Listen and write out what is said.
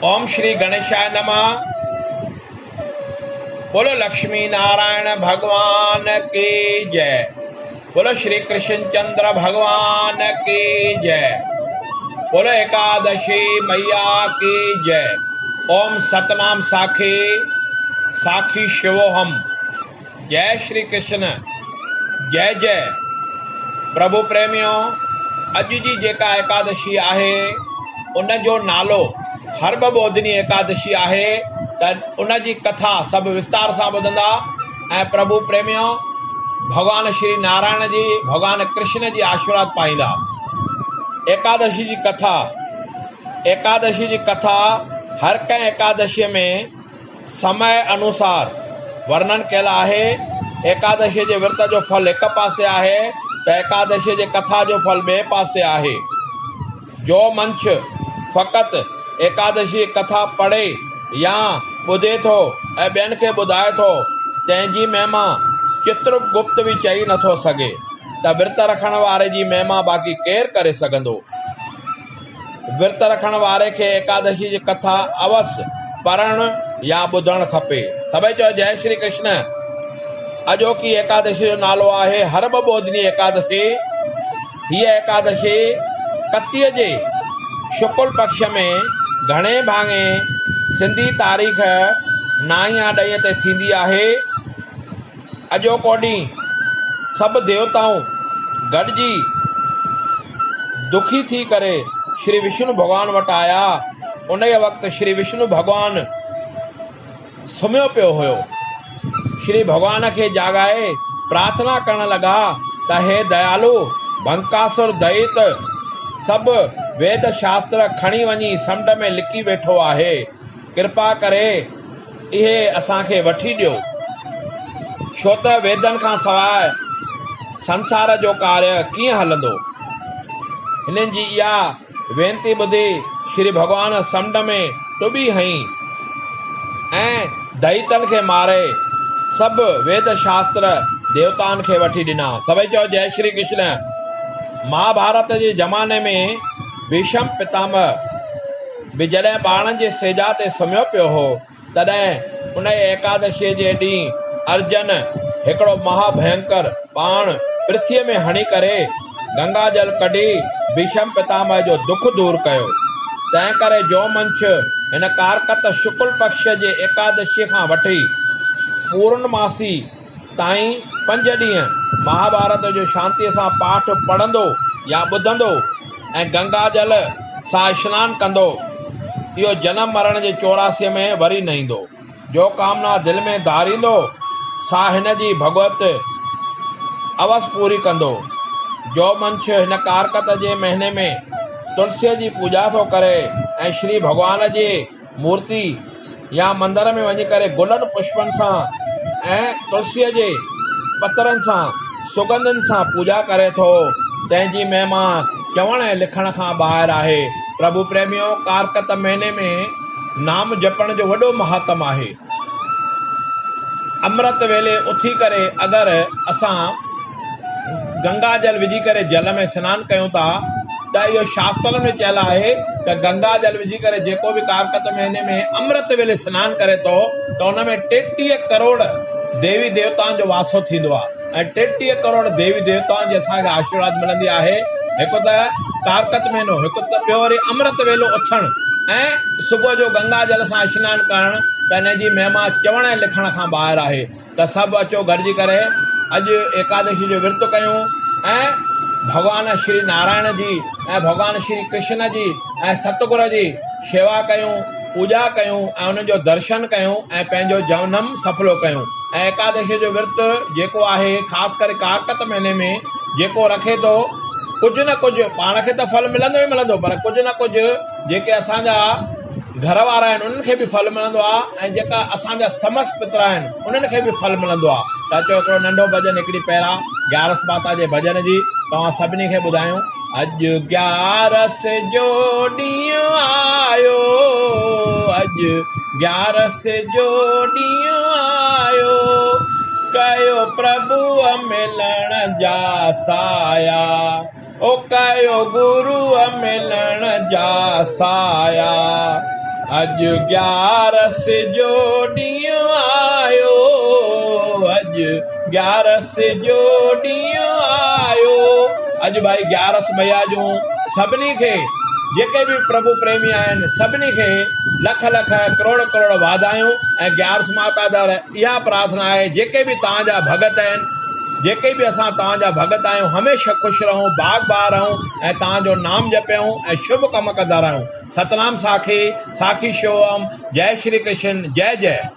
ओम श्री गणेशाय नमः। बोलो लक्ष्मी नारायण भगवान की जय। बोलो श्री कृष्ण चंद्र भगवान की जय। बोलो एकादशी मैया की जय। ओम सतनाम साखी साखी शिवो हम। जय श्री कृष्ण। जय जय प्रभु प्रेमियों। अज जी जेका एकादशी आहे उन जो नालो हरबोधिनी एकादशी आहे त उन जी कथा सब विस्तार सां ॿुधंदा ऐं प्रभु प्रेमियों भगवान श्री नारायण जी भगवान कृष्ण जी आशीर्वाद पाईंदा। एकादशी जी कथा हर कंहिं एकादशी में समय अनुसार वर्णन कयल आहे। एकादशी जे विर्त जो फल एक पासे आहे त एकादशी जे कथा जो फल ॿिए पासे आहे। जो मंच फ़क़ति एकादशी कथा पढ़े या ॿुधे थो ऐं ॿियनि खे ॿुधाए थो तंहिंजी महिमा चित्रगुप्त बि चई नथो सघे त विर्त रखण वारे जी महिमा बाक़ी केरु करे सघंदो। विर्त रखण वारे खे एकादशी जी कथा अवश्य पढ़णु या ॿुधणु खपे। सभई चओ जय श्री कृष्ण। अॼोकी एकादशी जो नालो आहे हरबोधिनी एकादशी। हीअ एकादशी कतीअ जे शुक्ल पक्ष में घणे भाङे सिंधी तारीख़ 9 या 10 ते थींदी आहे। अॼोको ॾींहुं सभु देवताऊं गॾिजी दुखी थी करे श्री विष्णु भॻवान वटि आया। उन वक़्तु श्री विष्णु भॻवान सुम्हियो पियो हुयो। श्री भॻवान खे जाॻाए प्रार्थना करण लॻा त हे दयालु बंकासुर दयित सभु वेद शास्त्र खणी वञी समुंड में लिकी वेठो आहे। कृपा करे इहे असांखे वठी ॾियो, छो त वेदनि खां सवाइ संसार जो कार्य कीअं हलंदो। हिननि जी इहा वेनती ॿुधी श्री भॻवान समुंड में टुॿी हईं ऐं दयितनि खे मारे सभु वेद शास्त्र देवताउनि खे वठी ॾिना। सभई चओ जय श्री कृष्ण। महाभारत जे ज़माने में भीष्म पितामह बि जॾहिं ॿारनि जे सेजा ते सुम्हियो पियो हो तॾहिं उन एकादशीअ जे ॾींहुं अर्जुन हिकिड़ो महाभयंकर बाण पृथ्वीअ में हणी करे गंगा जल कढी भीष्म पितामह जो दुख दूर कयो। तंहिं करे जो मंछ हिन कारकत शुक्ल पक्ष जे एकादशीअ खां वठी पूर्णमासी ताईं 5 ॾींहं महाभारत जो शांतीअ सां पाठ पढ़ंदो या ॿुधंदो ऐं गंगा जल सां स्नान कंदो, इहो जनम मरण जे 84 में वरी न ईंदो। जो कामना दिलि में धारींदो सा हिन जी भगवत अवश्य पूरी कंदो। जो मंछ हिन कारकत जे महीने में तुलसीअ जी पूजा थो करे ऐं श्री भॻवान जी मूर्ति या मंदर में वञी करे गुलनि पुष्पनि सां ऐं तुलसीअ जे पत्रनि सां सुगंधनि सां पूजा करे थो, तंहिंजी महिमा चवण ऐं लिखण खां ॿाहिरि आहे। प्रभु प्रेमियों, कारकत महीने में नाम जपण जो वॾो महत्व आहे। अमृत वेले उथी करे अगरि असां गंगा जल विझी करे जल में सनानु कयूं था त इहो शास्त्रनि में चयल आहे त गंगा जल विझी करे जेको बि कारकत महीने में अमृत वेले सनानु करे थो त हुन में 33 करोड़ देवी देवताउनि जो वासो थींदो आहे ऐं 33 करोड़ देवी देवताउनि जी असांखे आशीर्वाद मिलंदी आहे। हिकु त कारकत महीनो, हिकु त ॿियो वरी अमृत वेलो उथणु ऐं सुबुह जो गंगा जल सां स्नानु करणु, त हिन जी महिमा चवण ऐं लिखण खां ॿाहिरि आहे। त सभु अचो गॾिजी करे अॼु एकादशी जो विर्त कयूं ऐं भगवान श्री नारायण जी ऐं भगवान श्री कृष्ण जी ऐं सतगुरु जी शेवा कयूं, पूजा कयूं ऐं उन्हनि जो दर्शन कयूं ऐं पंहिंजो जनम सफलो कयूं। ऐं एकादशी जो विर्त जेको आहे ख़ासि करे कारकत महीने में जेको रखे थो, कुझु न कुझु पाण खे त फल मिलंदो ई मिलंदो, पर कुझु न कुझु जेके असांजा घर वारा आहिनि उन्हनि खे बि फल मिलंदो आहे ऐं जेका असांजा समस्त पितर आहिनि उन्हनि खे बि फल मिलंदो आहे। त अचो हिकिड़ो नंढो भॼन हिकिड़ी पहिरां 11 माता जे भॼन जी तव्हां सभिनी खे ॿुधायूं। अॼु 11 जो ॾींहुं आयो, अॼु 11 जो ॾींहुं आयो, कयो प्रभु मिलण जा साया, ओ कयो गुरु मिलण जा साया। अज 11 जो ॾींहुं आयो, अज 11 जो ॾींहुं आयो। अज भाई 11 मैया जूं सभिनी खे जेके भी प्रभु प्रेमी आहिनि सभिनी खे लख लख करोड़ करोड़ वाधायूं। ऐं 11 माता दर इहा प्रार्थना आहे, जेके भी तव्हांजा भगत आहिनि, जेके भी असां तव्हांजा भगत आहियूं, हमेशह ख़ुशि रहूं, बाग बार रहूं ऐं तव्हांजो नाम जपियूं ऐं शुभ कम कंदा रहूं। सतनाम साखी, साखी शिवम। जय श्री कृष्ण, जय जय।